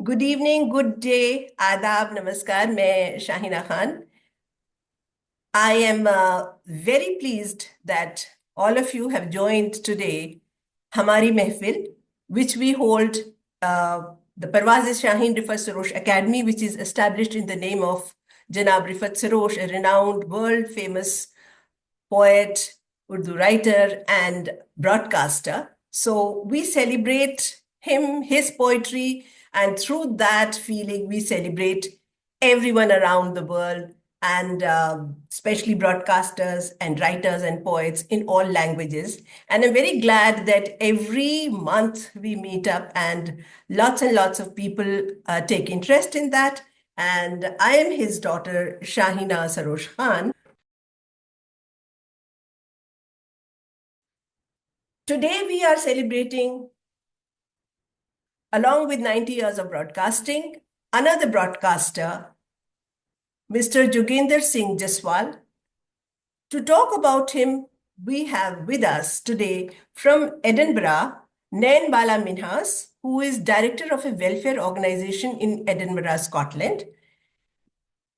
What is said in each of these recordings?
Good evening, good day, आदाब, नमस्कार. मैं Shahina Khan. I am very pleased that all of you have joined today Hamari Mehfil, which we hold the Parvaz Shaheen Rifat Sarosh Academy, which is established in the name of Janab Rifat Sarosh, a renowned world famous poet, Urdu writer, and broadcaster. So we celebrate him, his poetry, and through that feeling, we celebrate everyone around the world, and especially broadcasters and writers and poets in all languages. And I'm very glad that every month we meet up and lots of people take interest in that. And I am his daughter, Shahina Sarosh Khan. Today, we are celebrating, along with 90 years of broadcasting, another broadcaster, Mr. Joginder Singh Jaswal. To talk about him, we have with us today from Edinburgh, Nain Bala Minhas, who is director of a welfare organization in Edinburgh, Scotland.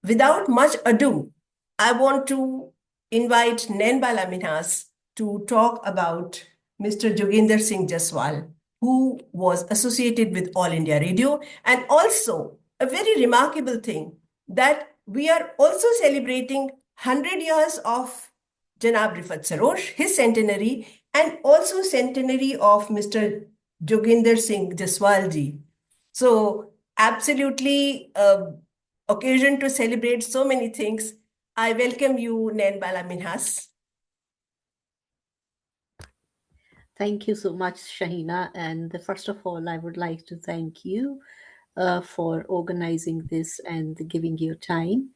Without much ado, I want to invite Nain Bala Minhas to talk about Mr. Joginder Singh Jaswal, who was associated with All India Radio, and also a very remarkable thing that we are also celebrating 100 years of Janab Rifat Sarosh, his centenary, and also centenary of Mr. Joginder Singh Jaswal ji. So absolutely occasion to celebrate so many things. I welcome you, Nain Bala Minhas. Thank you so much, Shahina. And first of all, I would like to thank you for organizing this and giving your time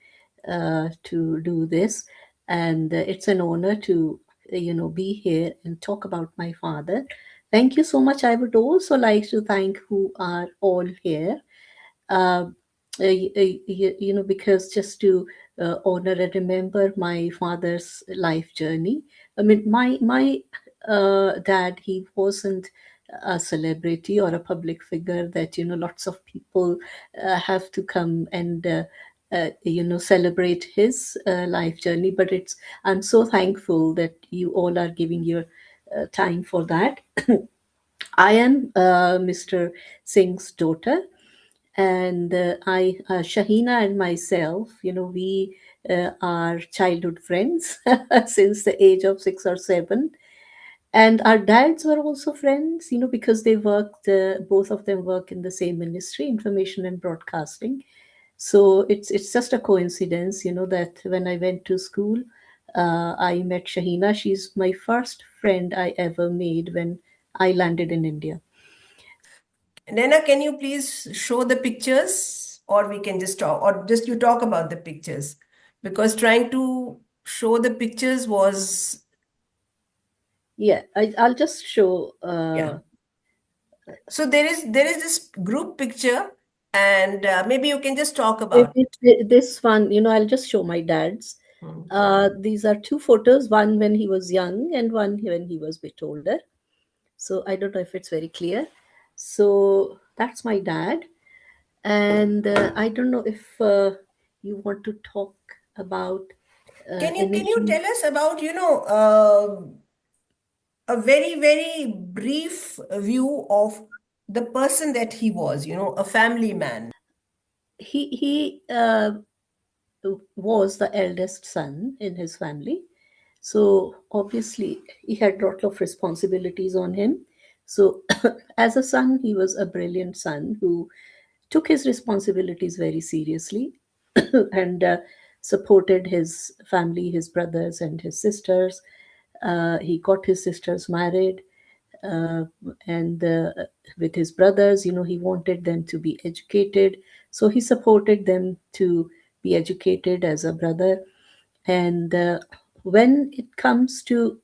to do this. And it's an honor to, be here and talk about my father. Thank you so much. I would also like to thank who are all here. Uh, because just to honor and remember my father's life journey. I mean, my dad, he wasn't a celebrity or a public figure that lots of people have to come and celebrate his life journey. But I'm so thankful that you all are giving your time for that. I am Mr. Singh's daughter, and Shahina and myself, we are childhood friends since the age of 6 or 7. And our dads were also friends, because they worked, both of them work in the same ministry, information and broadcasting. So it's just a coincidence, that when I went to school, I met Shahina. She's my first friend I ever made when I landed in India. Naina, can you please show the pictures, or we can just talk, or just you talk about the pictures? Because trying to show the pictures was, Yeah, I'll just show. yeah. So there is this group picture, and maybe you can just talk about it. This one, I'll just show my dad's. Hmm. These are two photos, one when he was young and one when he was a bit older. So I don't know if it's very clear. So that's my dad. And I don't know if you want to talk about Can you anything. tell us about, a very brief view of the person that he was, a family man? He was the eldest son in his family. So obviously, he had a lot of responsibilities on him. So, as a son, he was a brilliant son who took his responsibilities very seriously and supported his family, his brothers, and his sisters. He got his sisters married, uh, and with his brothers, he wanted them to be educated. So he supported them to be educated as a brother. And when it comes to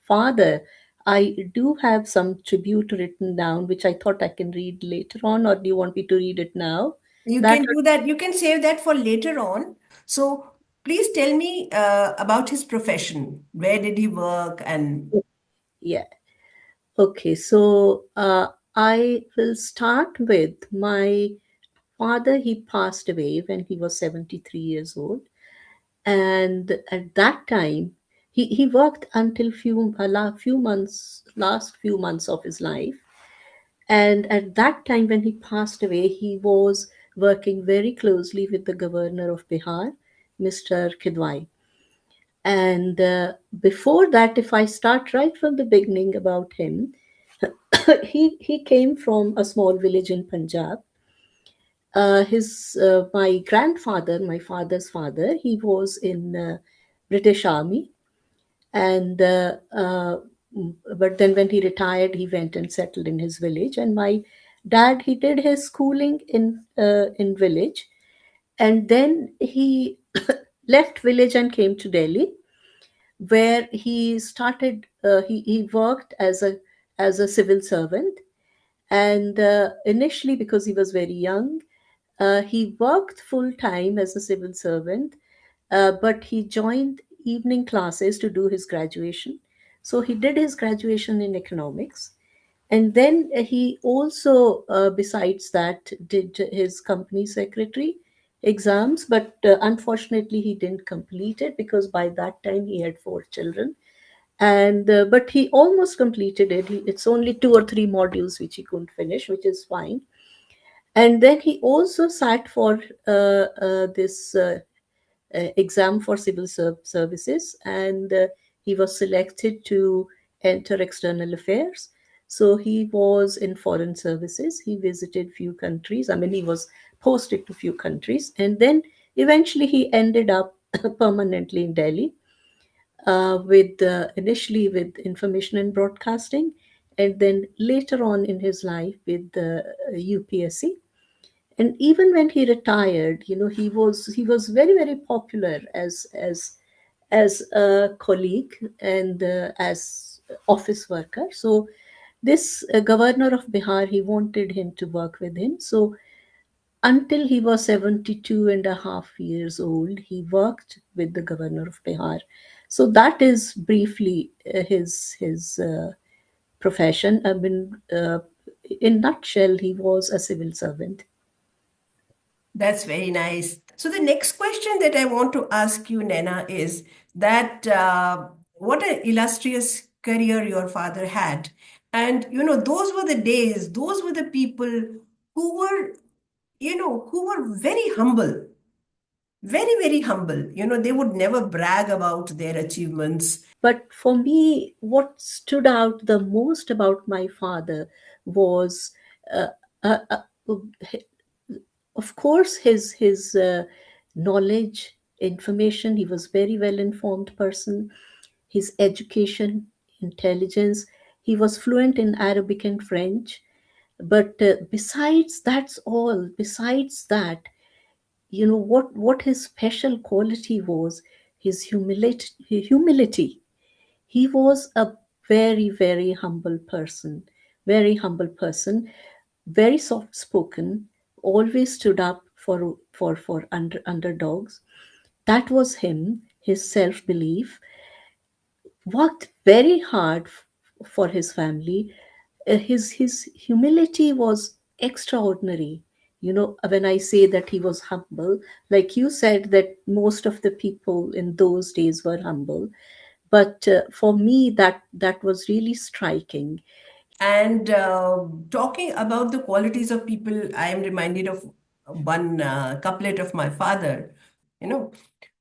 father, I do have some tribute written down, which I thought I can read later on, or do you want me to read it now? You That can do that. You can save that for later on. So please tell me about his profession. Where did he work? And Yeah. Okay. So I will start with my father, he passed away when he was 73 years old. And at that time, he worked until last few months of his life. And at that time, when he passed away, he was working very closely with the governor of Bihar, Mr. Kidwai. And before that, if I start right from the beginning about him, he came from a small village in Punjab. His My grandfather, my father's father, he was in British Army, and but then when he retired, he went and settled in his village. And my dad, he did his schooling in village, and then he left village and came to Delhi, where he started. He worked as a civil servant, and initially, because he was very young, he worked full time as a civil servant, but he joined evening classes to do his graduation. So he did his graduation in economics. And then he also, besides that, did his company secretary exams, but unfortunately, he didn't complete it because by that time he had 4 children. And but he almost completed it. It's only 2 or 3 modules which he couldn't finish, which is fine. And then he also sat for this exam for services, and he was selected to enter external affairs. So he was in foreign services. He visited few countries. I mean, he was posted to few countries, and then eventually he ended up permanently in Delhi, with initially with information and broadcasting, and then later on in his life with the UPSC. And even when he retired, he was very, very popular as a colleague and as office worker. So this governor of Bihar, he wanted him to work with him. So until he was 72 and a half years old, he worked with the governor of Bihar. So that is briefly his profession. I mean, in nutshell, he was a civil servant. That's very nice. So the next question that I want to ask you, Nana, is that what an illustrious career your father had. And, those were the days, those were the people who were, who were very humble, very, very humble. They would never brag about their achievements. But for me, what stood out the most about my father was, uh, uh, uh, of course, his knowledge, information. He was very well informed person. His education, intelligence. He was fluent in Arabic and French. But besides that's all. Besides that, what his special quality was, his humility. He was a very, very humble person, very humble person, very soft spoken, always stood up for underdogs. That was him, his self belief. Worked very hard for his family. His humility was extraordinary. When I say that he was humble, like you said, that most of the people in those days were humble, but for me, that was really striking. And talking about the qualities of people, I am reminded of one couplet of my father, you know.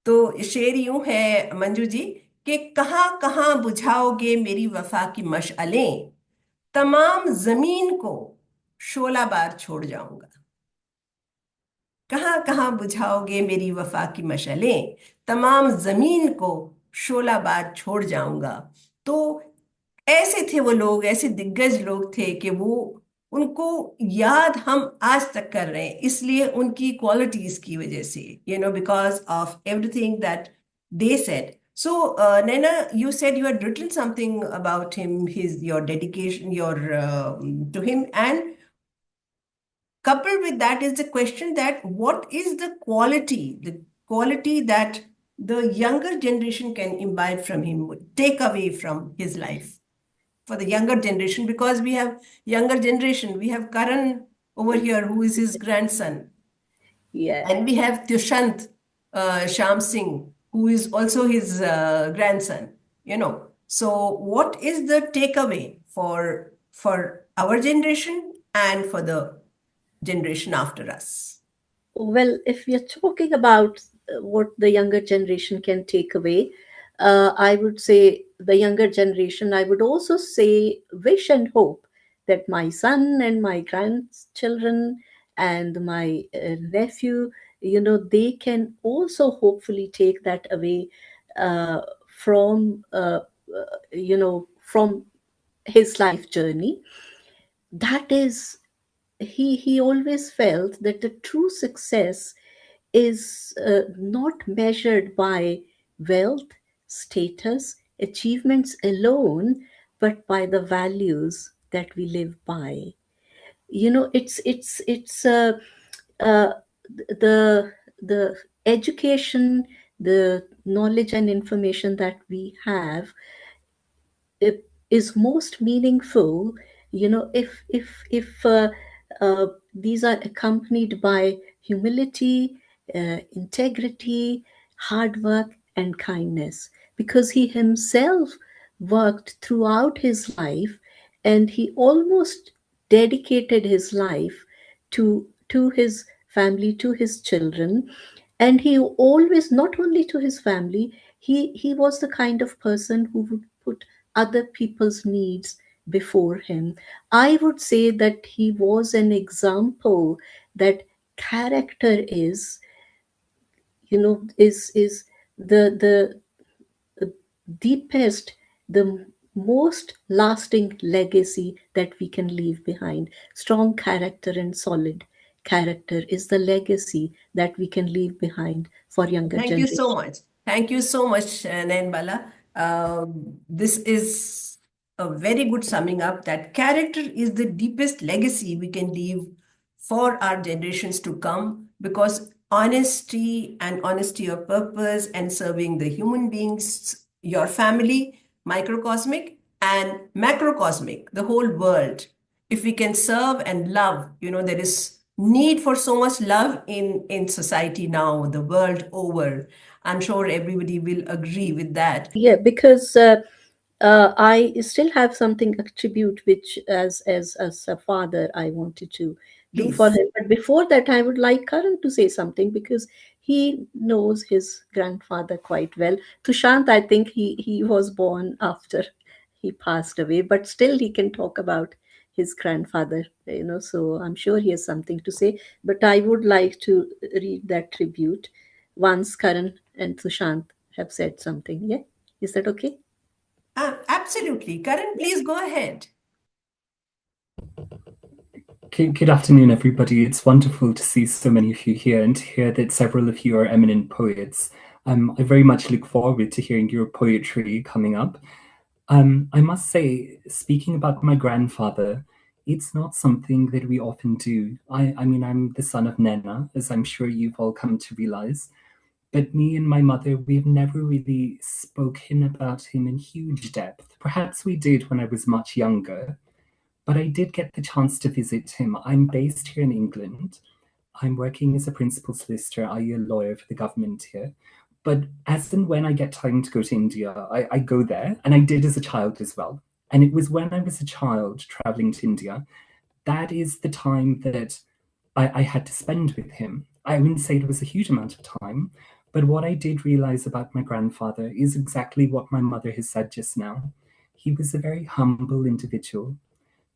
तो शेर यूं है मंजू जी कि कहाँ कहाँ बुझाओगे मेरी वफा की मशअलें, तमाम जमीन को शोला बार छोड़ जाऊंगा। कहाँ कहाँ बुझाओगे मेरी वफा की मशअलें, तमाम जमीन को शोला बार छोड़ जाऊंगा। तो ऐसे थे वो लोग, ऐसे दिग्गज लोग थे कि वो उनको याद हम आज तक कर रहे हैं, इसलिए उनकी क्वालिटीज की वजह से, because of everything that they said. So, Naina, you said you had written something about him, your dedication, to him, and coupled with that is the question that what is the quality that the younger generation can imbibe from him, take away from his life for the younger generation, because we have younger generation, we have Karan over here who is his grandson. Yeah. And we have Tushant Sham Singh, who is also his grandson, you know. So what is the takeaway for our generation and for the generation after us? Well, if we are talking about what the younger generation can take away, I would say the younger generation, I would also say wish and hope that my son and my grandchildren and my nephew, they can also hopefully take that away from, from his life journey. That is, he always felt that the true success is not measured by wealth, status, achievements alone, but by the values that we live by. It's the education, the knowledge and information that we have, it is most meaningful, if these are accompanied by humility, integrity, hard work and kindness, because he himself worked throughout his life, and he almost dedicated his life to his family, to his children. And he always, not only to his family, he was the kind of person who would put other people's needs before him. I would say that he was an example that character is the deepest, the most lasting legacy that we can leave behind. Strong character and solid character is the legacy that we can leave behind for younger Thank you so generation. much. Thank you so much, Nain Bala. This is a very good summing up that character is the deepest legacy we can leave for our generations to come, because honesty of purpose and serving the human beings, your family, microcosmic and macrocosmic, the whole world. If we can serve and love, there is need for so much love in society now, the world over. I'm sure everybody will agree with that. Yeah, because I still have something attribute which, as a father, I wanted to do for Please. him. But before that, I would like Karan to say something because he knows his grandfather quite well. Tushant, I think he was born after he passed away, but still he can talk about his grandfather. So I'm sure he has something to say. But I would like to read that tribute once Karan and Tushant have said something. Yeah. Is that okay? Absolutely. Karan, please go ahead. Good afternoon, everybody. It's wonderful to see so many of you here and to hear that several of you are eminent poets. I very much look forward to hearing your poetry coming up. I must say, speaking about my grandfather, it's not something that we often do. I mean, I'm the son of Nena, as I'm sure you've all come to realize. But me and my mother, we've never really spoken about him in huge depth. Perhaps we did when I was much younger, but I did get the chance to visit him. I'm based here in England. I'm working as a principal solicitor, i.e., a lawyer for the government here. But as and when I get time to go to India, I go there, and I did as a child as well. And it was when I was a child traveling to India, that is the time that I had to spend with him. I wouldn't say it was a huge amount of time, but what I did realize about my grandfather is exactly what my mother has said just now. He was a very humble individual,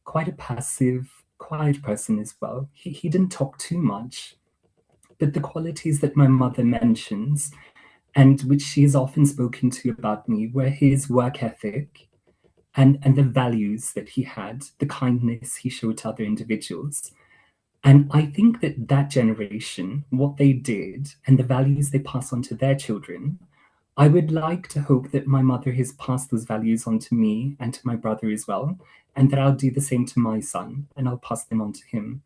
quite a passive, quiet person as well. He didn't talk too much, but the qualities that my mother mentions and which she has often spoken to about me were his work ethic and the values that he had, the kindness he showed to other individuals. And I think that that generation, what they did and the values they pass on to their children, I would like to hope that my mother has passed those values on to me and to my brother as well, and that I'll do the same to my son and I'll pass them on to him.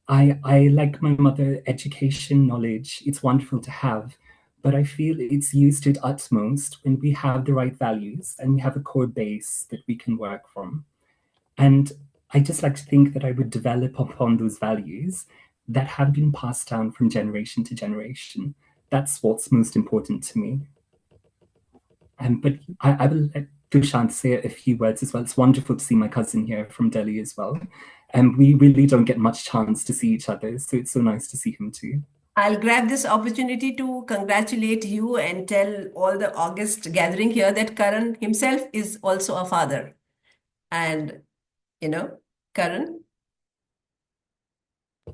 I like my mother, education, knowledge, it's wonderful to have, but I feel it's used to its utmost when we have the right values and we have a core base that we can work from. And I just like to think that I would develop upon those values that have been passed down from generation to generation. That's what's most important to me. But I will let Dushyant say a few words as well. It's wonderful to see my cousin here from Delhi as well. And we really don't get much chance to see each other, so it's so nice to see him too. I'll grab this opportunity to congratulate you and tell all the August gathering here that Karan himself is also a father. And, Karan?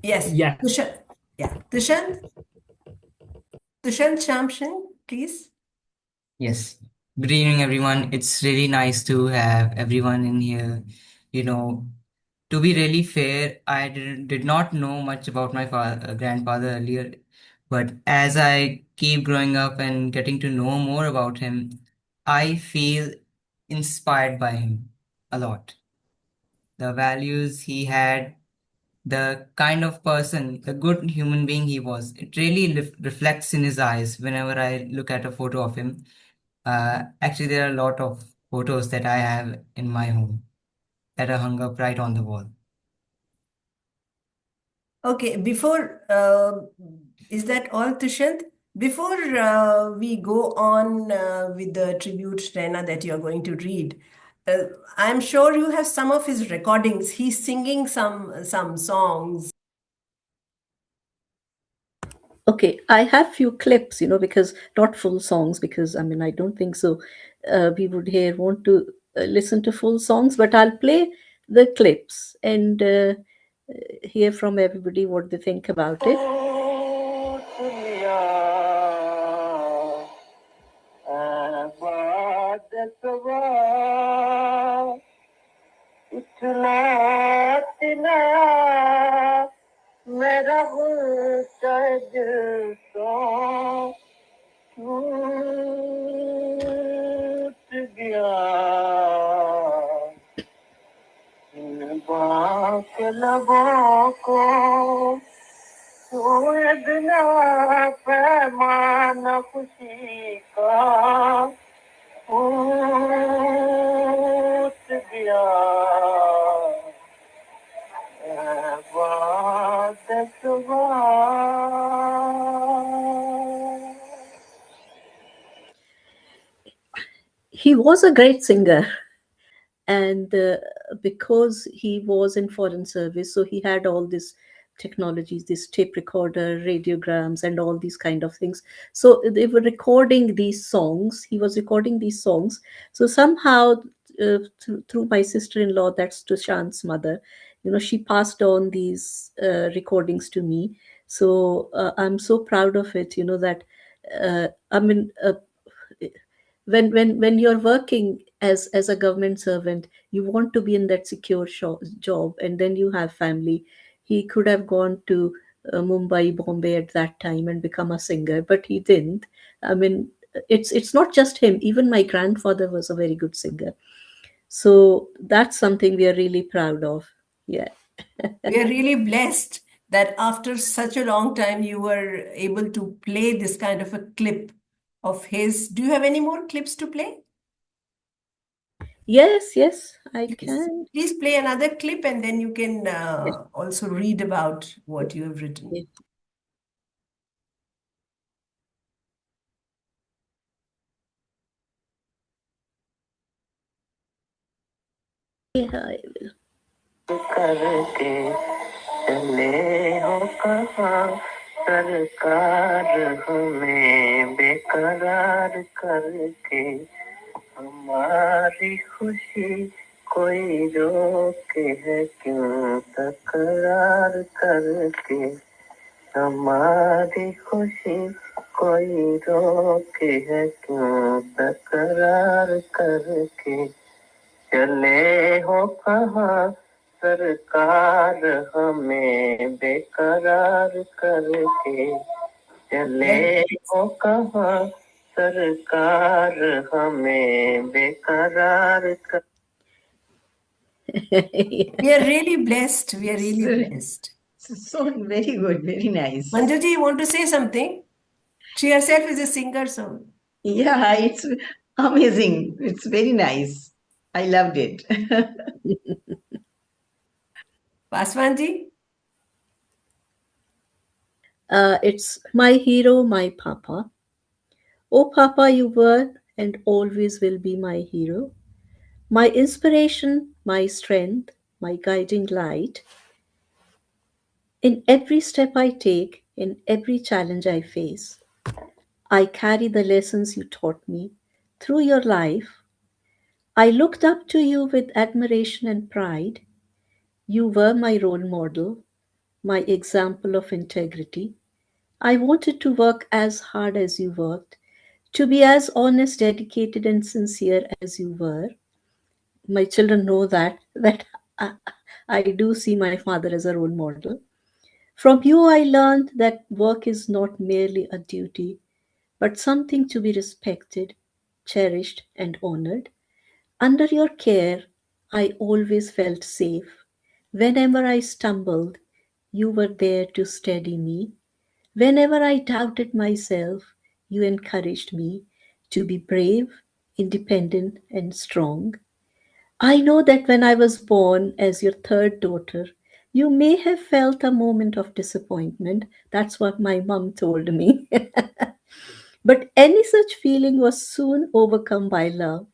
Yes. Yes. Dushyant. Yeah. Dushyant Shamshin, please. Yes. Good evening, everyone. It's really nice to have everyone in here. To be really fair, I did not know much about my grandfather earlier, but as I keep growing up and getting to know more about him, I feel inspired by him a lot. The values he had, the kind of person, the good human being he was, it really reflects in his eyes whenever I look at a photo of him. Actually, there are a lot of photos that I have in my home that are hung up right on the wall. Okay, is that all, Dushyant? Before we go on with the tribute, Rena, that you're going to read, I'm sure you have some of his recordings. He's singing some songs. Okay, I have few clips, because not full songs, because I don't think so. We would here want to listen to full songs, but I'll play the clips and hear from everybody what they think about it. पैमाना खुशी का टूट गया बात He was a great singer, and because he was in foreign service, so he had all these technologies, this tape recorder, radiograms, and all these kind of things. So they were recording these songs, he was recording these songs. So somehow through my sister-in-law, that's Dushyant's mother, she passed on these recordings to me. So I'm so proud of it, that I mean when you're working as a government servant, you want to be in that secure job, and then you have family. He could have gone to Mumbai, Bombay at that time and become a singer, but he didn't. I mean, it's not just him, even my grandfather was a very good singer. So that's something we are really proud of. Yeah. We are really blessed that after such a long time you were able to play this kind of a clip of his. Do you have any more clips to play? Yes, I Yes. can. Please play another clip and then you can also read about what you have written. Yeah. Yeah, I will. करके चले हो कहाँ सरकार हमें बेकरार करके हमारी खुशी कोई रोके है क्यों तकरार करके हमारी खुशी कोई रोके है क्यों तकरार करके चले हो कहाँ सरकार हमें बेकरार करके चले हो कहाँ सरकार हमें बेकरार कर We are really blessed. We are really blessed. So very good, very nice. Manjuji, you want to say something? She herself is a singer, so. Yeah, it's amazing. It's very nice. I loved it. Paswanji? It's my hero, my papa. Oh, papa, you were and always will be my hero, my inspiration, my strength, my guiding light. In every step I take, in every challenge I face, I carry the lessons you taught me through your life. I looked up to you with admiration and pride. You were my role model, my example of integrity. I wanted to work as hard as you worked, to be as honest, dedicated, and sincere as you were. My children know that I, I do see my father as a role model. From you, I learned that work is not merely a duty, but something to be respected, cherished, and honored. Under your care, I always felt safe. Whenever I stumbled, you were there to steady me. Whenever I doubted myself, you encouraged me to be brave, independent, and strong. I know that when I was born as your third daughter, you may have felt a moment of disappointment. That's what my mom told me. But any such feeling was soon overcome by love.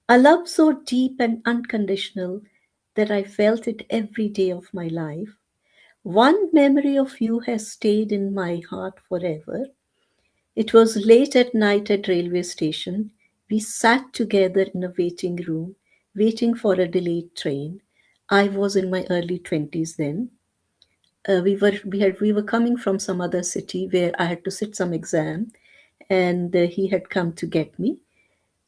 A love so deep and unconditional that I felt it every day of my life. One memory of you has stayed in my heart forever. It was late at night at railway station. We sat together in a waiting room, waiting for a delayed train. I was in my early 20s then. We were coming from some other city where I had to sit some exam, and he had come to get me.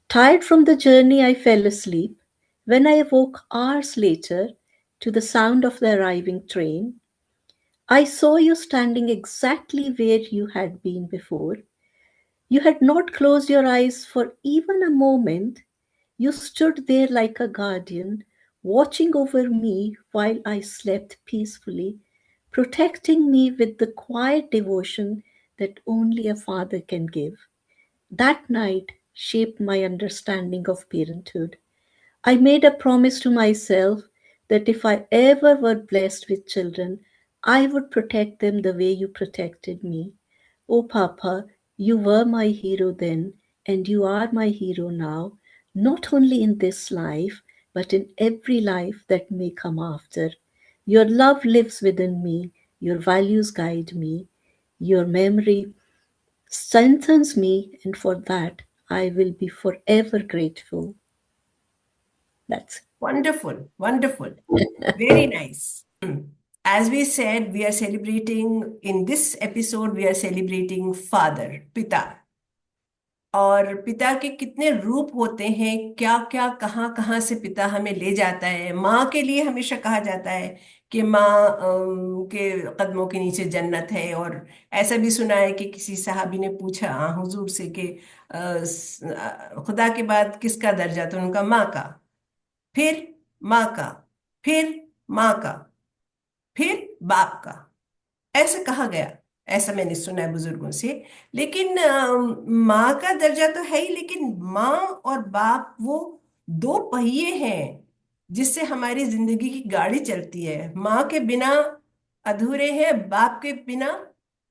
Tired from the journey, I fell asleep. When I awoke hours later to the sound of the arriving train, I saw you standing exactly where you had been before. You had not closed your eyes for even a moment. You stood there like a guardian, watching over me while I slept peacefully, protecting me with the quiet devotion that only a father can give. That night shaped my understanding of parenthood. I made a promise to myself that if I ever were blessed with children, I would protect them the way you protected me. Oh, Papa, you were my hero then, and you are my hero now, not only in this life, but in every life that may come after. Your love lives within me, your values guide me, your memory strengthens me, and for that I will be forever grateful. That's Wonderful, wonderful. Very nice. As we said, we are celebrating, in this episode, we are celebrating father, पिता. और पिता के कितने रूप होते हैं, क्या क्या कहाँ कहाँ से पिता हमें ले जाता है। माँ के लिए हमेशा कहा जाता है कि माँ के कदमों के नीचे जन्नत है। और ऐसा भी सुना है कि किसी सहाबी ने पूछा हुजूर से कि खुदा के बाद किसका दर्जा, तो उनका माँ का, फिर माँ का, फिर माँ का, फिर बाप का, ऐसा कहा गया। ऐसा मैंने सुना है बुजुर्गों से। लेकिन माँ का दर्जा तो है ही, लेकिन माँ और बाप वो दो पहिए हैं जिससे हमारी जिंदगी की गाड़ी चलती है। माँ के बिना अधूरे हैं, बाप के बिना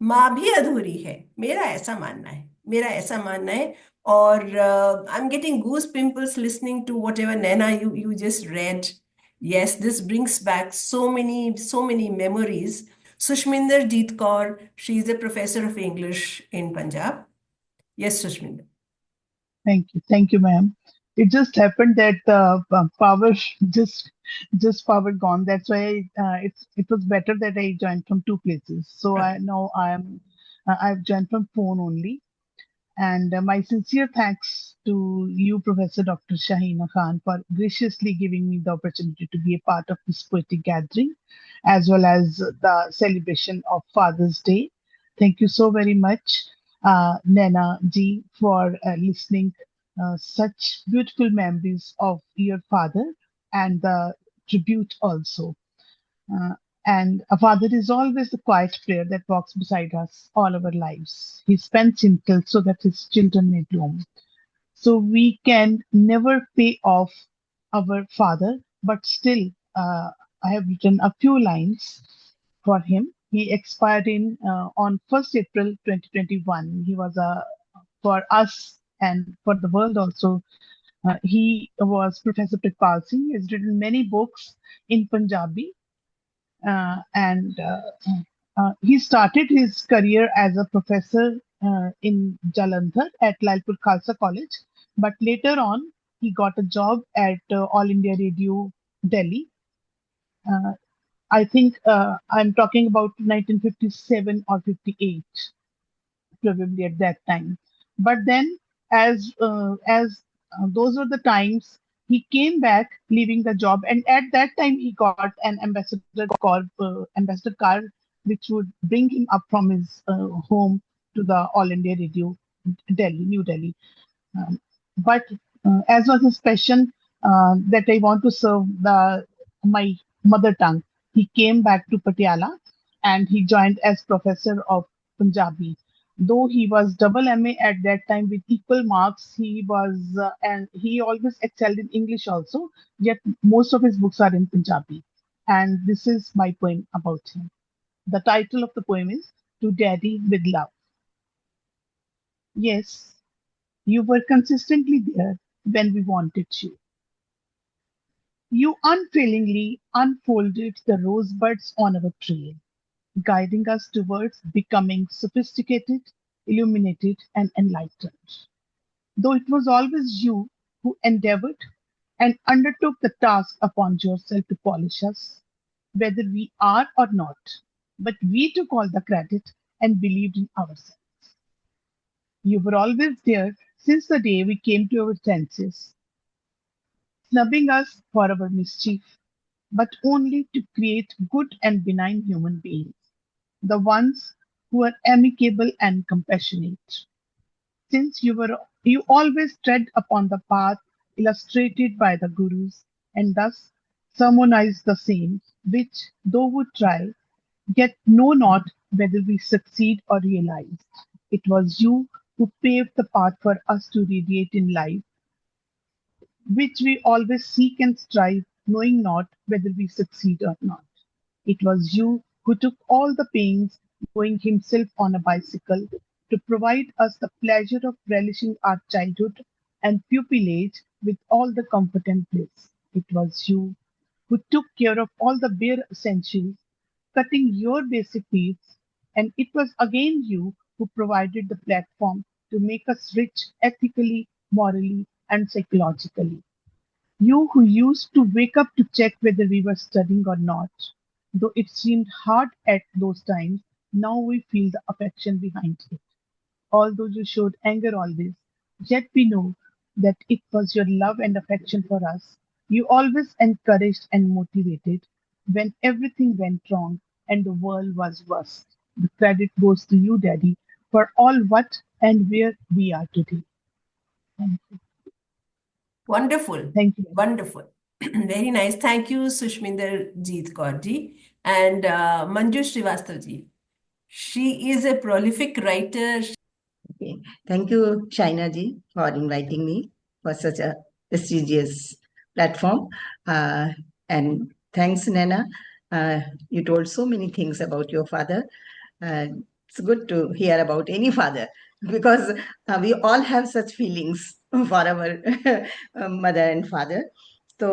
माँ भी अधूरी है। मेरा ऐसा मानना है, मेरा ऐसा मानना है। और I am getting goose pimples listening to whatever Naina you just read. Yes, this brings back so many memories. Sushminder Jeet Kaur, she is a professor of English in Punjab. Yes, Sushminder. Thank you, ma'am. It just happened that power just power gone. That's why it was better that I joined from two places. So I Okay. now I've joined from phone only. And my sincere thanks to you, Professor Dr. Shahina Khan, for graciously giving me the opportunity to be a part of this poetic gathering, as well as the celebration of Father's Day. Thank you so very much, Nana ji, for listening such beautiful memories of your father and the tribute also. Uh, and a father is always the quiet prayer that walks beside us all our lives. He spends himself so that his children may bloom. So we can never pay off our father, but still, I have written a few lines for him. He expired on 1st April 2021. He was for us and for the world also. He was Professor Prithpal Singh. He has written many books in Punjabi, and he started his career as a professor in Jalandhar at Lalpur Khalsa College, but later on he got a job at All India Radio Delhi. Uh, I think I'm talking about 1957 or 58, probably at that time. But then, as those were the times, he came back, leaving the job, and at that time he got an ambassador card, which would bring him up from his home to the All India Radio, Delhi, New Delhi. But as was his passion that I want to serve my mother tongue, he came back to Patiala and he joined as professor of Punjabi. Though he was double MA at that time with equal marks, and he always excelled in English also. Yet most of his books are in Punjabi, and this is my poem about him. The title of the poem is "To Daddy with Love." Yes, you were consistently there when we wanted you. You unfailingly unfolded the rosebuds on our trail, guiding us towards becoming sophisticated, illuminated, and enlightened. Though it was always you who endeavored and undertook the task upon yourself to polish us, whether we are or not, but we took all the credit and believed in ourselves. You were always there since the day we came to our senses, snubbing us for our mischief, but only to create good and benign human beings, the ones who are amicable and compassionate. Since you always tread upon the path illustrated by the gurus, and thus sermonize the same, which, though we try, yet know not whether we succeed or realize. It was you who paved the path for us to radiate in life, which we always seek and strive, knowing not whether we succeed or not. It was you who took all the pains, going himself on a bicycle, to provide us the pleasure of relishing our childhood and pupillage with all the comfort and bliss. It was you who took care of all the bare essentials, cutting your basic needs, and it was again you who provided the platform to make us rich ethically, morally, and psychologically. You who used to wake up to check whether we were studying or not. Though it seemed hard at those times, now we feel the affection behind it. Although you showed anger always, yet we know that it was your love and affection for us. You always encouraged and motivated when everything went wrong and the world was worse. The credit goes to you, Daddy, for all what and where we are today. Thank you. Wonderful. Thank you. Wonderful. Very nice. Thank you, Sushminder Jeet Kaur ji and Manju Srivastav ji. She is a prolific writer. Okay. Thank you, Shaina ji, for inviting me for such a prestigious platform. And thanks, Nana. You told so many things about your father. It's good to hear about any father because we all have such feelings for our mother and father. तो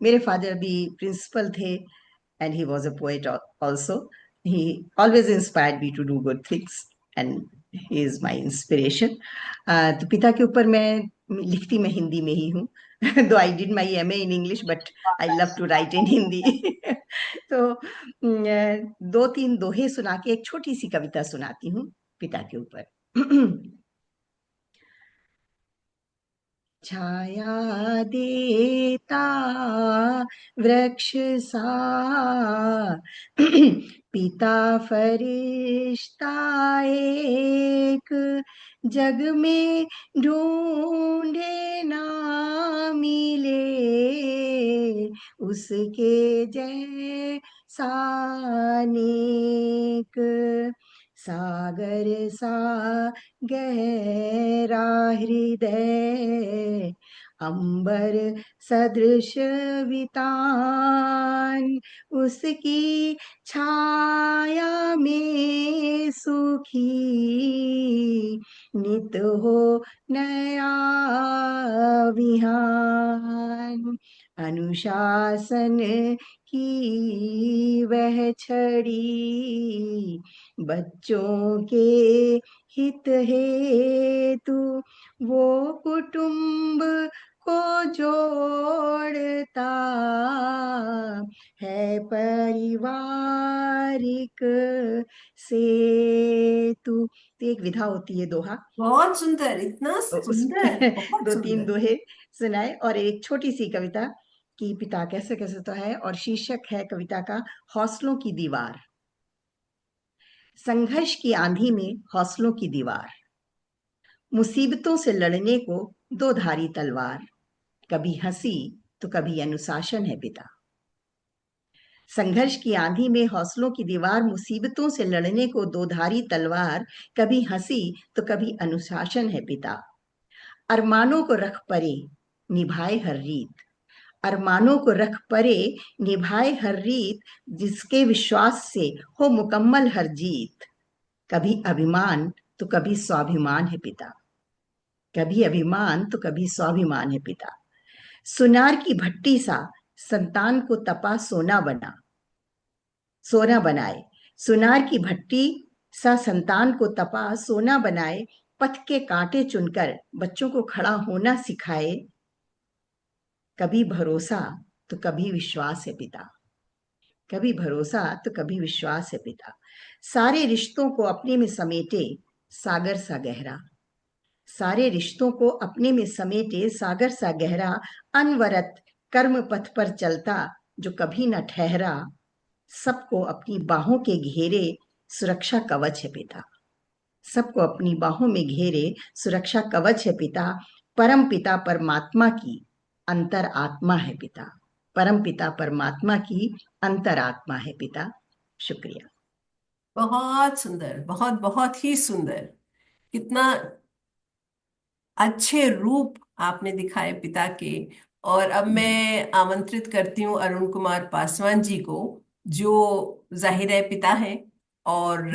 मेरे father भी principal थे and he was a poet also. He always inspired me to do good things and he is my inspiration. तो पिता के ऊपर मैं हिंदी में ही हूँ though I did my MA in English but I love to write in Hindi. तो दो तीन दोहे सुना के एक छोटी सी कविता सुनाती हूँ पिता के ऊपर. छाया देता वृक्ष सा पिता फरिश्ता एक जग में ढूंढे ना मिले उसके जैसा नेक सागर सा गहरा हृदय अंबर सदृश वितान, उसकी छाया में सुखी, नित हो नया विहान। अनुशासन की वह छड़ी, बच्चों के हित हेतु वो कुटुंब को जोड़ता है, पारिवारिक सेतु। तो एक विधा होती है दोहा, बहुत सुंदर, इतना तो उस सुंदर, बहुत दो तीन सुंदर। दोहे सुनाए, और एक छोटी सी कविता कि पिता कैसे कैसे तो है, और शीर्षक है कविता का हौसलों की दीवार। संघर्ष की आंधी में हौसलों की दीवार, मुसीबतों से लड़ने को दो धारी तलवार, कभी हंसी तो कभी अनुशासन है पिता। संघर्ष की आंधी में हौसलों की दीवार, मुसीबतों से लड़ने को दो धारी तलवार, कभी हंसी तो कभी अनुशासन है पिता। अरमानों को रख परे निभाए हर रीत, अरमानों को रख परे निभाए हर रीत, जिसके विश्वास से हो मुकम्मल हर जीत। कभी अभिमान तो कभी स्वाभिमान है पिता, कभी अभिमान तो कभी स्वाभिमान है पिता। सुनार की भट्टी सा संतान को तपा सोना बना, सोना बनाए। सुनार की भट्टी सा संतान को तपा सोना बनाए, पथ के कांटे चुनकर बच्चों को खड़ा होना सिखाए। कभी भरोसा तो कभी विश्वास है पिता, कभी भरोसा तो कभी विश्वास है पिता। सारे रिश्तों को अपने में समेटे सागर सा गहरा, सारे रिश्तों को अपने में समेटे सागर सा गहरा, अनवरत कर्म पथ पर चलता जो कभी न ठहरा। सबको अपनी बाहों के घेरे सुरक्षा कवच है पिता, सबको अपनी बाहों में घेरे सुरक्षा कवच है पिता। परम पिता परमात्मा की अंतर आत्मा है पिता, परम पिता परमात्मा की अंतरात्मा है पिता। शुक्रिया। बहुत सुंदर, बहुत बहुत ही सुंदर। कितना अच्छे रूप आपने दिखाए पिता के। और अब मैं आमंत्रित करती हूँ अरुण कुमार पासवान जी को, जो जाहिर है पिता हैं और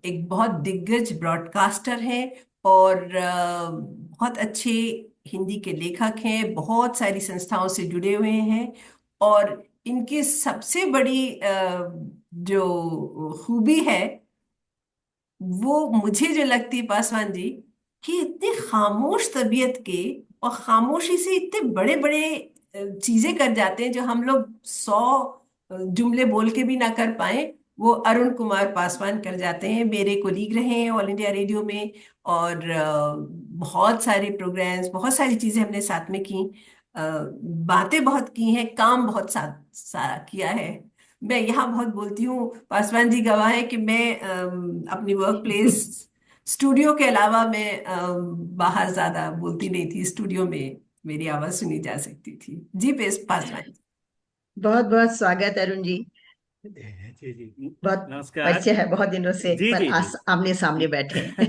एक बहुत दिग्गज ब्रॉडकास्टर हैं, और बहुत अच्छे हिंदी के लेखक हैं, बहुत सारी संस्थाओं से जुड़े हुए हैं। और इनकी सबसे बड़ी जो खूबी है वो मुझे जो लगती है पासवान जी, कि इतने खामोश तबीयत के और खामोशी से इतने बड़े बड़े चीजें कर जाते हैं जो हम लोग 100 जुमले बोल के भी ना कर पाए, वो अरुण कुमार पासवान कर जाते हैं। मेरे कोलीग रहे हैं ऑल इंडिया रेडियो में, और बहुत सारे प्रोग्राम्स, बहुत सारी चीजें हमने साथ में की, बातें बहुत की हैं, काम बहुत साथ सारा किया है। मैं यहाँ बहुत बोलती हूँ, पासवान जी गवाह है कि मैं अपनी वर्क प्लेस स्टूडियो के अलावा मैं बाहर ज्यादा बोलती नहीं थी, स्टूडियो में मेरी आवाज सुनी जा सकती थी। जी पासवान जी। बहुत बहुत स्वागत अरुण जी, जी जी बहुत नमस्कार। परिचय है बहुत दिनों से, जी पर जी जी आमने सामने बैठे हैं।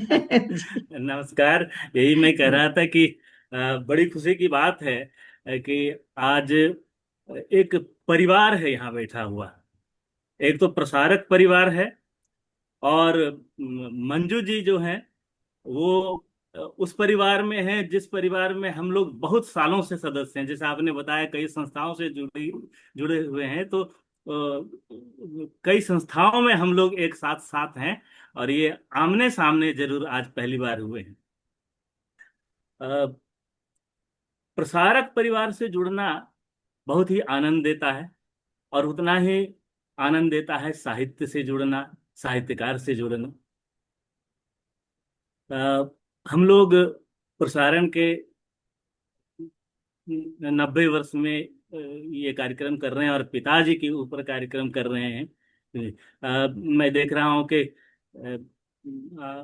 जी। नमस्कार। यही मैं कह रहा था कि बड़ी खुशी की बात है कि आज एक परिवार है यहाँ बैठा हुआ। एक तो प्रसारक परिवार है, और मंजू जी जो हैं वो उस परिवार में हैं जिस परिवार में हम लोग बहुत सालों से सदस्य हैं। जैसे आपने बताया कई संस्थाओं से जुड़े हुए हैं, तो कई संस्थाओं में हम लोग एक साथ साथ हैं, और ये आमने सामने जरूर आज पहली बार हुए हैं। प्रसारक परिवार से जुड़ना बहुत ही आनंद देता है, और उतना ही आनंद देता है साहित्य से जुड़ना, साहित्यकार से जुड़ना। हम लोग प्रसारण के 90 वर्ष में ये कार्यक्रम कर रहे हैं, और पिताजी के ऊपर कार्यक्रम कर रहे हैं। मैं देख रहा हूँ कि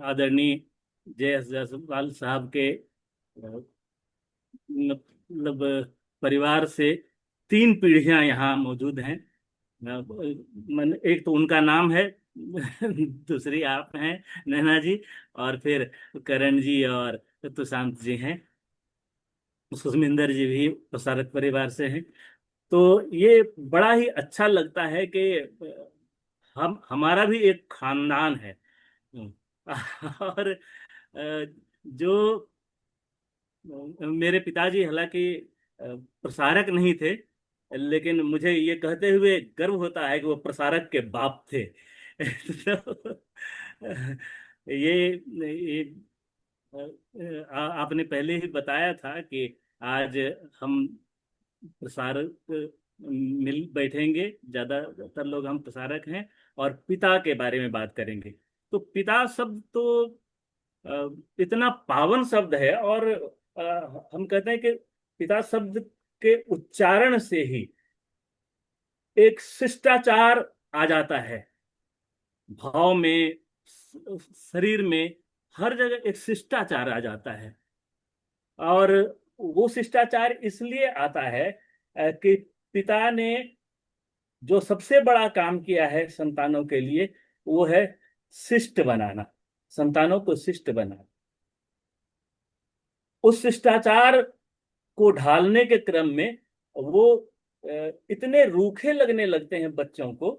आदरणीय जे.एस. जायसवाल साहब के मतलब परिवार से 3 पीढ़ियां यहाँ मौजूद हैं। एक तो उनका नाम है, दूसरी आप हैं नैना जी, और फिर करण जी और तुषांत जी हैं। सुष्मिंदर जी भी प्रसारक परिवार से हैं। तो ये बड़ा ही अच्छा लगता है कि हमारा भी एक खानदान है। और जो मेरे पिताजी हालांकि प्रसारक नहीं थे, लेकिन मुझे ये कहते हुए गर्व होता है कि वो प्रसारक के बाप थे। तो ये आपने पहले ही बताया था कि आज हम प्रसारक मिल बैठेंगे, ज्यादातर लोग हम प्रसारक हैं और पिता के बारे में बात करेंगे। तो पिता शब्द तो इतना पावन शब्द है, और हम कहते हैं कि पिता शब्द के उच्चारण से ही एक शिष्टाचार आ जाता है, भाव में, शरीर में, हर जगह एक शिष्टाचार आ जाता है। और वो शिष्टाचार इसलिए आता है कि पिता ने जो सबसे बड़ा काम किया है संतानों के लिए, वो है शिष्ट बनाना, संतानों को शिष्ट बनाना। उस शिष्टाचार को ढालने के क्रम में वो इतने रूखे लगने लगते हैं बच्चों को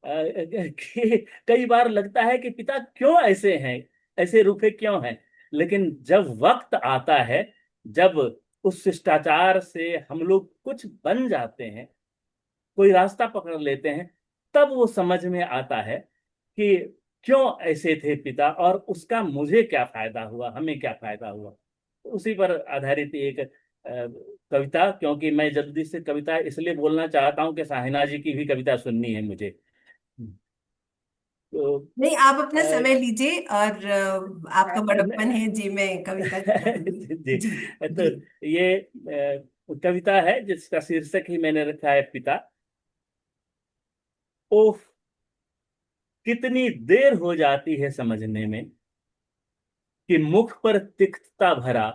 कि कई बार लगता है कि पिता क्यों ऐसे हैं, ऐसे रूखे क्यों हैं। लेकिन जब वक्त आता है, जब उस शिष्टाचार से हम लोग कुछ बन जाते हैं, कोई रास्ता पकड़ लेते हैं, तब वो समझ में आता है कि क्यों ऐसे थे पिता, और उसका मुझे क्या फायदा हुआ, हमें क्या फायदा हुआ। उसी पर आधारित एक कविता, क्योंकि मैं जल्दी से कविता इसलिए बोलना चाहता हूं कि साहिना जी की भी कविता सुननी है मुझे। तो नहीं, आप अपना समय लीजिए, और आपका बड़प्पन है जी, मैं कविता सुनाऊंगी। जी। जी तो जी। ये कविता है जिसका शीर्षक ही मैंने रखा है पिता। ओह, कितनी देर हो जाती है समझने में कि मुख पर तिक्तता भरा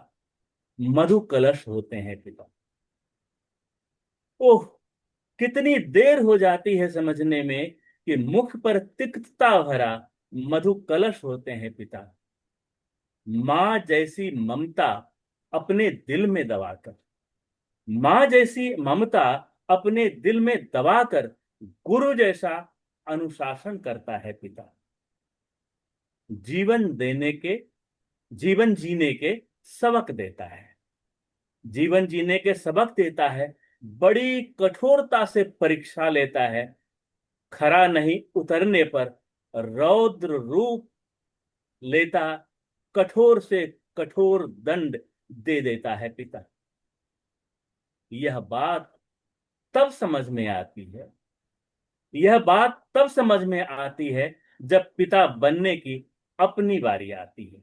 मधु कलश होते हैं पिता। ओह, कितनी देर हो जाती है समझने में कि मुख पर तिक्तता भरा मधु कलश होते हैं पिता। माँ जैसी ममता अपने दिल में दबाकर, माँ जैसी ममता अपने दिल में दबाकर गुरु जैसा अनुशासन करता है पिता। जीवन देने के, जीवन जीने के सबक देता है, जीवन जीने के सबक देता है, बड़ी कठोरता से परीक्षा लेता है। खरा नहीं उतरने पर रौद्र रूप लेता, कठोर से कठोर दंड दे देता है पिता। यह बात तब समझ में आती है, यह बात तब समझ में आती है जब पिता बनने की अपनी बारी आती है।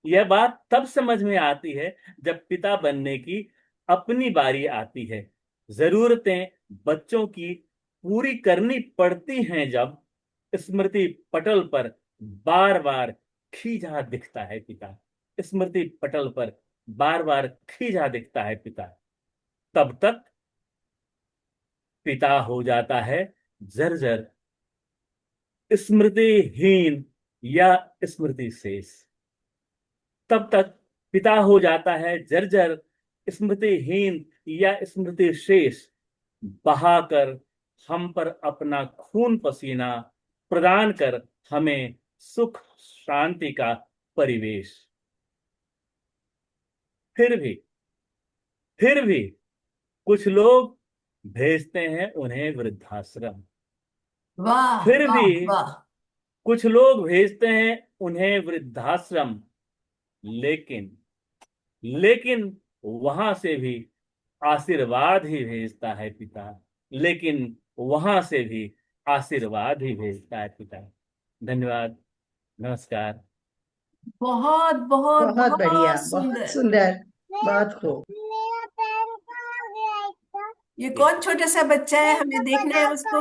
यह बात तब समझ में आती है जब पिता बनने की अपनी बारी आती है। जरूरतें बच्चों की पूरी करनी पड़ती हैं जब स्मृति पटल पर बार बार खींचा दिखता है पिता। स्मृति पटल पर बार बार खींचा दिखता है पिता। तब तक पिता हो जाता है जर्जर, स्मृतिहीन या स्मृति शेष। तब तक पिता हो जाता है जर्जर, स्मृतिहीन या स्मृति शेष, बहाकर हम पर अपना खून पसीना, प्रदान कर हमें सुख शांति का परिवेश। फिर भी कुछ लोग भेजते हैं उन्हें वृद्धाश्रम। वाह फिर वाह भी वाह। कुछ लोग भेजते हैं उन्हें वृद्धाश्रम, लेकिन लेकिन वहां से भी आशीर्वाद ही भेजता है पिता। लेकिन वहां से भी आशीर्वाद ही भेजता है पिता। धन्यवाद, नमस्कार। बहुत बहुत बहुत बढ़िया, बहुत बहुत सुंदर। सुंदर, बहुत खूब। ये कौन छोटा सा बच्चा है, हमें देखना है उसको।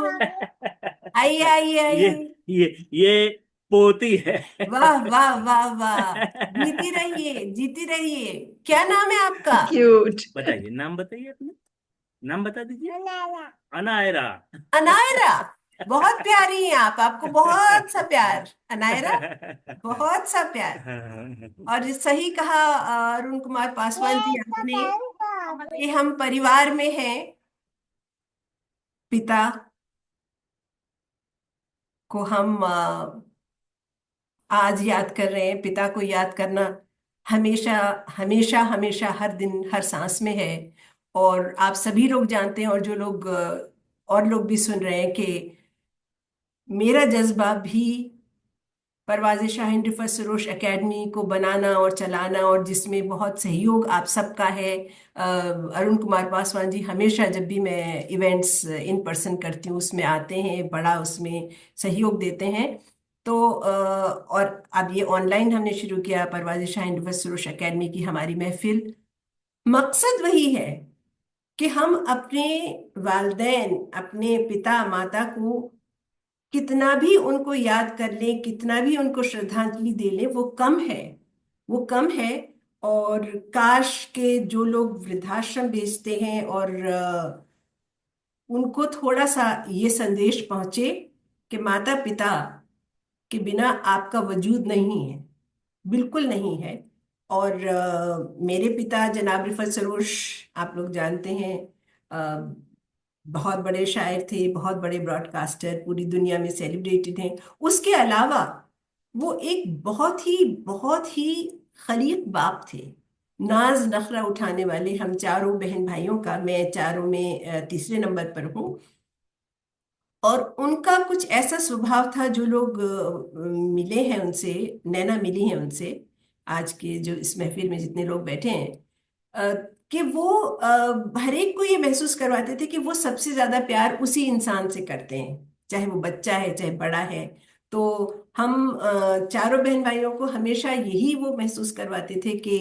आइए आइए ये आइए। ये पोती है। वाह वाह वाह वाह। जीती रहिए, जीती रहिए। क्या नाम है आपका? क्यूट। बताइए, नाम बताइए अपना, नाम बता दीजिए। अनायरा। अनायरा। बहुत प्यारी हैं आप, आपको बहुत सा प्यार अनायरा, बहुत सा प्यार। और ये सही कहा अरुण कुमार पासवान जी आपने कि हम परिवार में हैं। पिता को हम आज याद कर रहे हैं। पिता को याद करना हमेशा हमेशा हमेशा, हर दिन हर सांस में है। और आप सभी लोग जानते हैं, और जो लोग और लोग भी सुन रहे हैं, कि मेरा जज्बा भी परवाज़ शाहीन रिफत सरोश एकेडमी को बनाना और चलाना, और जिसमें बहुत सहयोग आप सबका है। अरुण कुमार पासवान जी हमेशा जब भी मैं इवेंट्स इन पर्सन करती हूँ उसमें आते हैं, बड़ा उसमें सहयोग देते हैं। तो और अब ये ऑनलाइन हमने शुरू किया परवाज़ शाहीन रिफत सरोश एकेडमी की हमारी महफिल। मकसद वही है कि हम अपने वालदैन, अपने पिता माता को कितना भी उनको याद कर लें, कितना भी उनको श्रद्धांजलि दे लें, वो कम है, वो कम है। और काश के जो लोग वृद्धाश्रम भेजते हैं, और उनको थोड़ा सा ये संदेश पहुंचे कि माता पिता के बिना आपका वजूद नहीं है, बिल्कुल नहीं है। और मेरे पिता जनाब रिफत सरोश, आप लोग जानते हैं, अ, बहुत बड़े शायर थे, बहुत बड़े ब्रॉडकास्टर, पूरी दुनिया में सेलिब्रेटेड हैं। उसके अलावा वो एक बहुत ही खलीक बाप थे, नाज नखरा उठाने वाले। हम चारों बहन भाइयों का, मैं चारों में तीसरे नंबर पर हूँ। और उनका कुछ ऐसा स्वभाव था, जो लोग मिले हैं उनसे, नैना मिली हैं उनसे, आज के जो इस महफिल में जितने लोग बैठे हैं, अ, कि वो हर एक को ये महसूस करवाते थे कि वो सबसे ज्यादा प्यार उसी इंसान से करते हैं, चाहे वो बच्चा है चाहे बड़ा है। तो हम चारों बहन भाइयों को हमेशा यही वो महसूस करवाते थे कि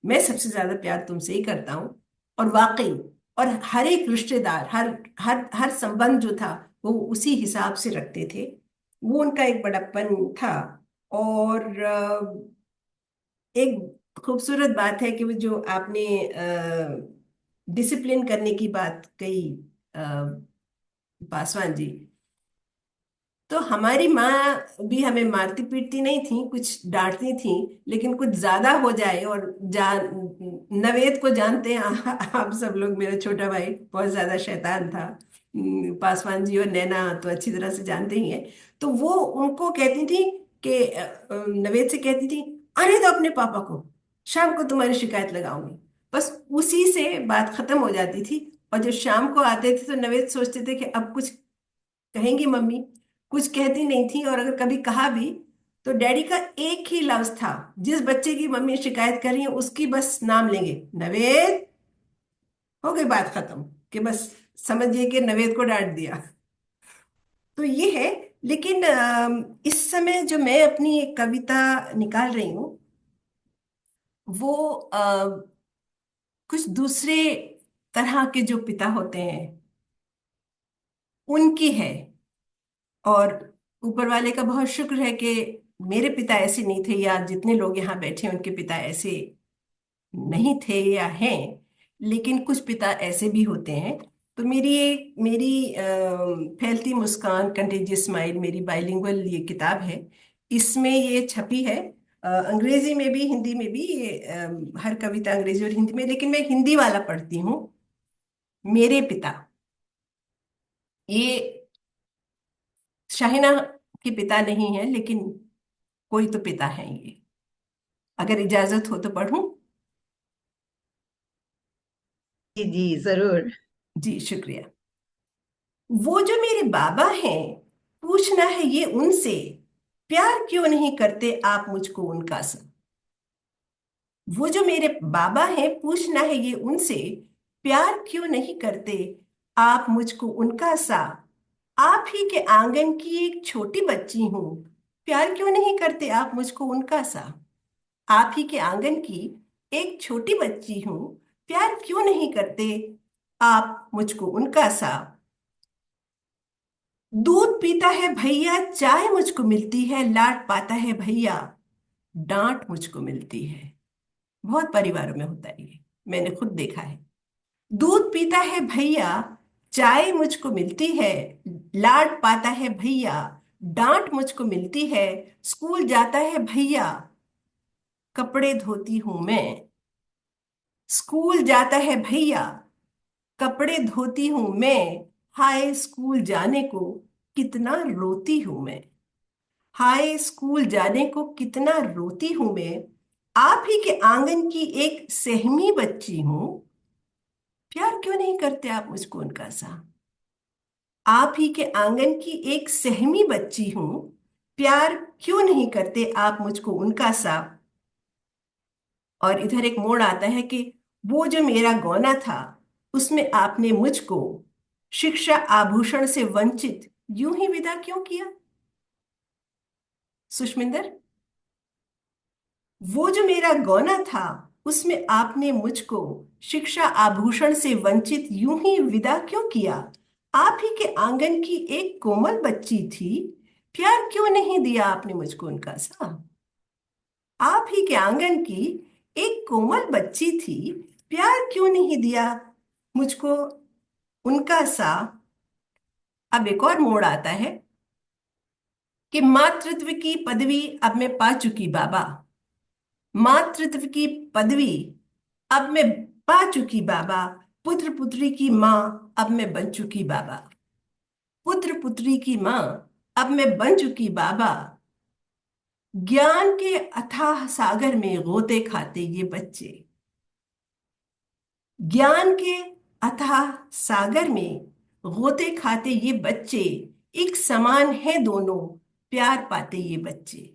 मैं सबसे ज्यादा प्यार तुमसे ही करता हूँ। और वाकई, और हर एक रिश्तेदार, हर हर हर संबंध जो था वो उसी हिसाब से रखते थे। वो उनका एक बड़प्पन था। और एक खूबसूरत बात है कि वो जो आपने डिसिप्लिन करने की बात कही, अ, पासवान जी, तो हमारी माँ भी हमें मारती पीटती नहीं थी, कुछ डांटती थी, लेकिन कुछ ज्यादा हो जाए, और नवेद को जानते हैं आप सब लोग, मेरा छोटा भाई बहुत ज्यादा शैतान था। पासवान जी और नैना तो अच्छी तरह से जानते ही हैं। तो वो उनको कहती थी कि नवेद से कहती थी, आने दो अपने पापा को, शाम को तुम्हारी शिकायत लगाऊंगी। बस उसी से बात खत्म हो जाती थी। और जब शाम को आते थे तो नवेद सोचते थे कि अब कुछ कहेंगी मम्मी, कुछ कहती नहीं थी। और अगर कभी कहा भी तो डैडी का एक ही लफ्ज था, जिस बच्चे की मम्मी शिकायत कर रही है उसकी बस नाम लेंगे, नवेद। हो गई बात खत्म, कि बस समझिए कि नवेद को डांट दिया। तो ये है। लेकिन इस समय जो मैं अपनी एक कविता निकाल रही हूँ, वो कुछ दूसरे तरह के जो पिता होते हैं उनकी है। और ऊपर वाले का बहुत शुक्र है कि मेरे पिता ऐसे नहीं थे, या जितने लोग यहाँ बैठे हैं उनके पिता ऐसे नहीं थे या हैं। लेकिन कुछ पिता ऐसे भी होते हैं। तो मेरी फैलती मुस्कान कंटेजियस स्माइल, मेरी बाइलिंगुअल ये किताब है। इसमें ये छपी है अंग्रेजी में भी हिंदी में भी, ये हर कविता अंग्रेजी और हिंदी में, लेकिन मैं हिंदी वाला पढ़ती हूँ। मेरे पिता, ये शाहिना के पिता नहीं है, लेकिन कोई तो पिता है ये। अगर इजाजत हो तो पढ़ूं? जी जी जरूर। जी शुक्रिया। वो जो मेरे बाबा हैं, पूछना है ये उनसे, प्यार क्यों नहीं करते आप मुझको उनका सा। वो जो मेरे बाबा हैं, पूछना है ये उनसे, प्यार क्यों नहीं करते आप मुझको उनका सा। आप ही के आंगन की एक छोटी बच्ची हूँ, प्यार क्यों नहीं करते आप मुझको उनका सा। आप ही के आंगन की एक छोटी बच्ची हूँ, प्यार क्यों नहीं करते आप मुझको उनका सा। दूध पीता है भैया, चाय मुझको मिलती है, लाड पाता है भैया, डांट मुझको मिलती है। बहुत परिवारों में होता है ये, मैंने खुद देखा है। दूध पीता है भैया, चाय मुझको मिलती है, लाड पाता है भैया, डांट मुझको मिलती है, स्कूल जाता है भैया, कपड़े धोती हूं मैं। स्कूल जाता है भैया, कपड़े धोती हूं मैं, हाय स्कूल जाने को कितना रोती हूं मैं। हाय स्कूल जाने को कितना रोती हूं मैं, आप ही के आंगन की एक सहमी बच्ची हूं, प्यार क्यों नहीं करते आप मुझको उनका सा। आप ही के आंगन की एक सहमी बच्ची हूं, प्यार क्यों नहीं करते आप मुझको उनका सा। और इधर एक मोड़ आता है कि वो जो मेरा गौना था, उसमें आपने मुझको शिक्षा आभूषण से वंचित यूं ही विदा क्यों किया। सुष्मिंदर, वो जो मेरा गौना था, उसमें आपने मुझको शिक्षा आभूषण से वंचित यूं ही विदा क्यों किया। आप ही के आंगन की एक कोमल बच्ची थी, प्यार क्यों नहीं दिया आपने मुझको उनका सा। आप ही के आंगन की एक कोमल बच्ची थी, प्यार क्यों नहीं दिया मुझको उनका सा। अब एक और मोड़ आता है कि मातृत्व की पदवी अब मैं पा चुकी बाबा। मातृत्व की पदवी अब मैं पा चुकी बाबा, पुत्र पुत्री की माँ अब मैं बन चुकी बाबा। पुत्र पुत्री की माँ अब मैं बन चुकी बाबा, ज्ञान के अथाह सागर में गोते खाते ये बच्चे। ज्ञान के अथाह सागर में गोते खाते ये बच्चे, एक समान है दोनों, प्यार पाते ये बच्चे।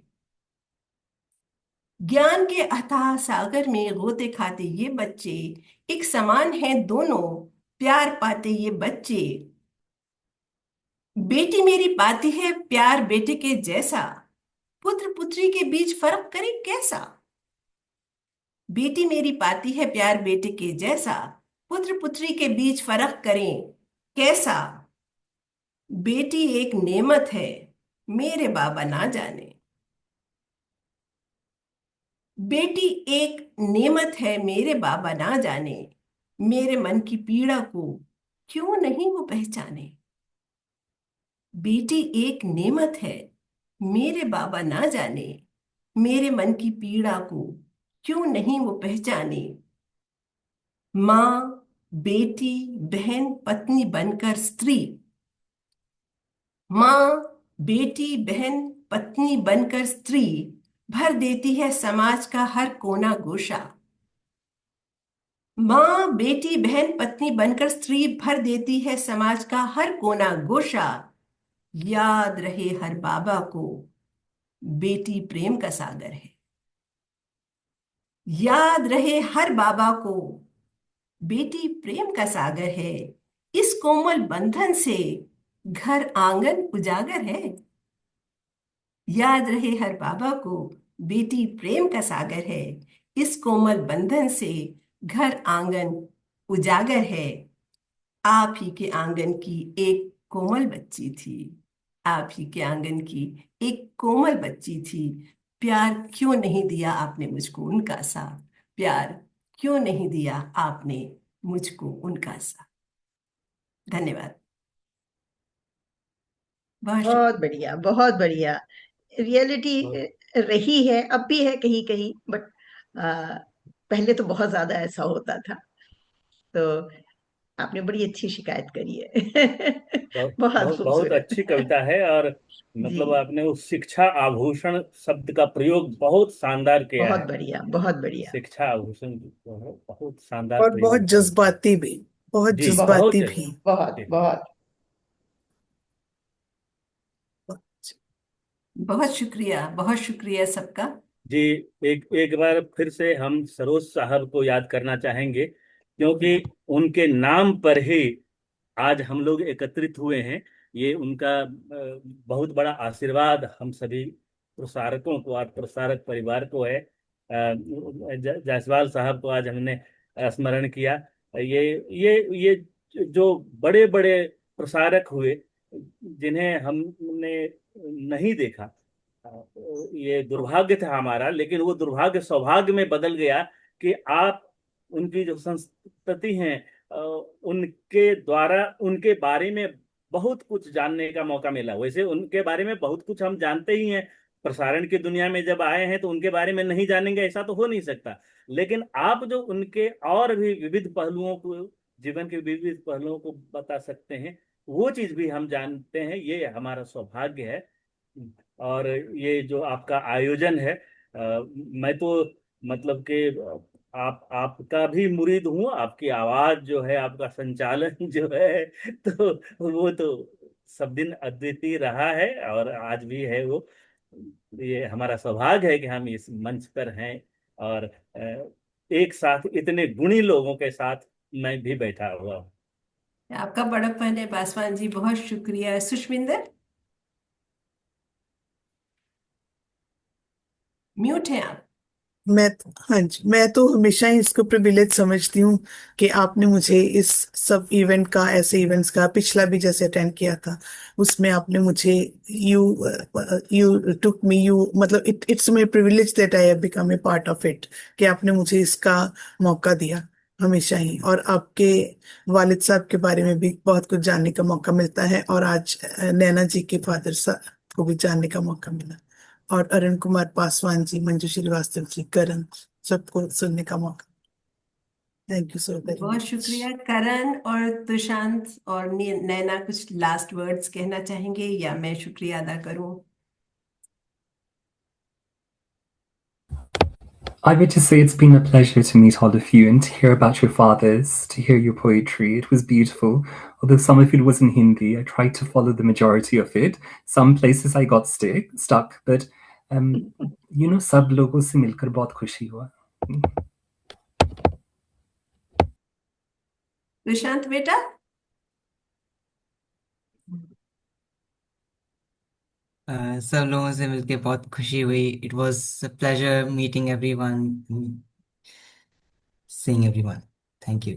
ज्ञान के अथाह सागर में गोते खाते ये बच्चे, एक समान है दोनों, प्यार पाते ये बच्चे। बेटी मेरी पाती है प्यार बेटे के जैसा, पुत्र पुत्री के बीच फर्क करे कैसा। बेटी मेरी पाती है प्यार बेटे के जैसा, पुत्र पुत्री के बीच फर्क करें कैसा। बेटी एक नेमत है मेरे बाबा ना जाने। बेटी एक नेमत है मेरे बाबा ना जाने, मेरे मन की पीड़ा को क्यों नहीं वो पहचाने। बेटी एक नेमत है मेरे बाबा ना जाने, मेरे मन की पीड़ा को क्यों नहीं वो पहचाने। माँ, बेटी, बहन, पत्नी बनकर स्त्री। माँ, बेटी, बहन, पत्नी बनकर स्त्री, भर देती है समाज का हर कोना गोशा। माँ, बेटी, बहन, पत्नी बनकर स्त्री, भर देती है समाज का हर कोना गोशा। याद रहे हर बाबा को बेटी प्रेम का सागर है। याद रहे हर बाबा को बेटी प्रेम का सागर है। इस कोमल बंधन से घर आंगन उजागर है। याद रहे हर बाबा को बेटी प्रेम का सागर है। इस कोमल बंधन से घर आंगन उजागर है। आप ही के आंगन की एक कोमल बच्ची थी। आप ही के आंगन की एक कोमल बच्ची थी। प्यार क्यों नहीं दिया आपने मुझको उनका सा। प्यार क्यों नहीं दिया आपने मुझको उनका सा। धन्यवाद। बहुत शुक्रिया। बहुत बढ़िया, बहुत बढ़िया। रियलिटी रही है, अब भी है कहीं कहीं, बट पहले तो बहुत ज्यादा ऐसा होता था। तो आपने बड़ी अच्छी शिकायत करी है। बहुत बहुत बहुत बहुत खूबसूरत। अच्छी कविता है। और जी, मतलब आपने उस शिक्षा आभूषण शब्द का प्रयोग बहुत शानदार किया बहुत है। बढ़िया, बहुत बढ़िया। शिक्षा आभूषण जो है, बहुत शानदार और बहुत प्रयोग है उसका। जज्बाती भी, बहुत जी, बहुत जज्बाती भी। जज्बा। बहुत जी, बहुत। बहुत शुक्रिया, बहुत शुक्रिया सबका। जी। एक एक बार फिर से हम सरोज साहब को याद करना चाहेंगे, क्योंकि उनके नाम पर ही आज हम लोग एकत्रित हुए हैं। ये उनका बहुत बड़ा आशीर्वाद हम सभी प्रसारकों को और प्रसारक परिवार को है। जायसवाल साहब को आज हमने स्मरण किया। ये ये जो बड़े बड़े प्रसारक हुए, जिन्हें हमने नहीं देखा, ये दुर्भाग्य था हमारा, लेकिन वो दुर्भाग्य सौभाग्य में बदल गया कि आप उनकी जो संस्तति हैं, उनके द्वारा उनके बारे में बहुत कुछ जानने का मौका मिला। वैसे उनके बारे में बहुत कुछ हम जानते ही हैं, प्रसारण की दुनिया में जब आए हैं तो उनके बारे में नहीं जानेंगे ऐसा तो हो नहीं सकता। लेकिन आप जो उनके और भी विविध पहलुओं को, जीवन के विविध पहलुओं को बता सकते हैं, वो चीज भी हम जानते हैं, ये हमारा सौभाग्य है। और ये जो आपका आयोजन है, मैं तो मतलब कि आप आपका भी मुरीद हूँ। आपकी आवाज जो है, आपका संचालन जो है, तो वो तो सब दिन अद्वितीय रहा है और आज भी है वो। ये हमारा सौभाग्य है कि हम इस मंच पर हैं और एक साथ इतने गुणी लोगों के साथ मैं भी बैठा हुआ हूँ। आपका बड़प्पन है पासवान जी, बहुत शुक्रिया। सुष्मिंदर, म्यूट हैं आप। मैं हाँ जी, मैं तो हमेशा ही इसको प्रिविलेज समझती हूँ कि आपने मुझे इस सब इवेंट का, ऐसे इवेंट्स का, पिछला भी जैसे अटेंड किया था उसमें आपने मुझे you you took me you मतलब it's my privilege that I have become a part of it, कि आपने मुझे इसका मौका दिया हमेशा ही। और आपके वालिद साहब के बारे में भी बहुत कुछ जानने का मौका मिलता है, और आज नैना जी के फादर साहब को भी जानने का मौका मिला, और अरुण कुमार पासवान जी, मंजू श्रीवास्तव जी, करण, सबको सुनने का मौका। थैंक यू सो वेरी बहुत मच। शुक्रिया। करण और तुषांत और नैना, कुछ लास्ट वर्ड्स कहना चाहेंगे या मैं शुक्रिया अदा करूं? I would just say it's been a pleasure to meet all of you and to hear about your fathers, to hear your poetry. It was beautiful. Although some of it was in Hindi, I tried to follow the majority of it. Some places I got stuck, but सब लोगों से मिलकर बहुत खुशी हुआ। तुषांत बेटा? सब लोगों से मिलके बहुत खुशी हुई। It was a pleasure meeting everyone, seeing everyone. Thank you.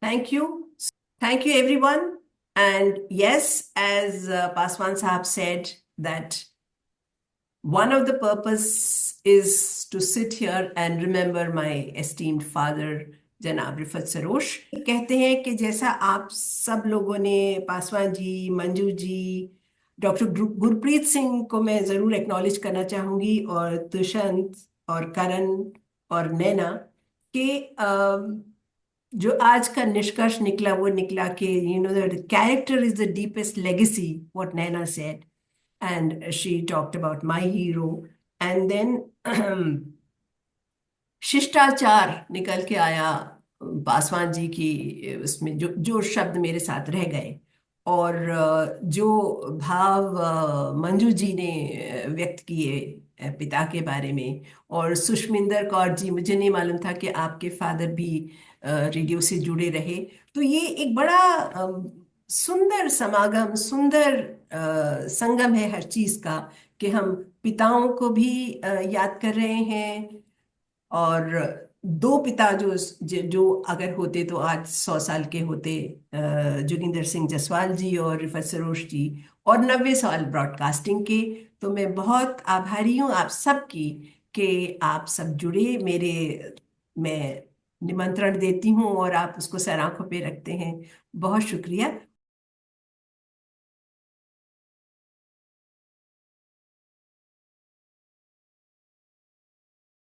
Thank you. Thank you, everyone. And yes, as Paswan Sahab said, that one of the purpose is to sit here and remember my esteemed father, जनाब रिफत सरोश। कहते हैं कि जैसा आप सब लोगों ने, Paswan ji, Manju ji, doctor Gurpreet Singh को मैं जरूर एक्नॉलेज करना चाहूंगी, और दुष्यंत और करण और नैना, कि जो आज का निष्कर्ष निकला वो निकला कि the character is the deepest legacy, what Naina said, and she talked about my hero. And then शिष्टाचार निकल के आया पासवान जी की, उसमें जो जो शब्द मेरे साथ रह गए, और जो भाव मंजू जी ने व्यक्त किए पिता के बारे में। और सुष्मिंदर कौर जी, मुझे नहीं मालूम था कि आपके फादर भी रेडियो से जुड़े रहे। तो ये एक बड़ा सुंदर समागम, सुंदर संगम है हर चीज का, कि हम पिताओं को भी याद कर रहे हैं। और दो पिता जो अगर होते तो आज 100 साल के होते, जोगिंदर सिंह जसवाल जी और रिफत सरोश जी, और 90 साल ब्रॉडकास्टिंग के। तो मैं बहुत आभारी हूँ आप सबकी कि आप सब जुड़े। मैं निमंत्रण देती हूँ और आप उसको सर आंखों पे रखते हैं। बहुत शुक्रिया।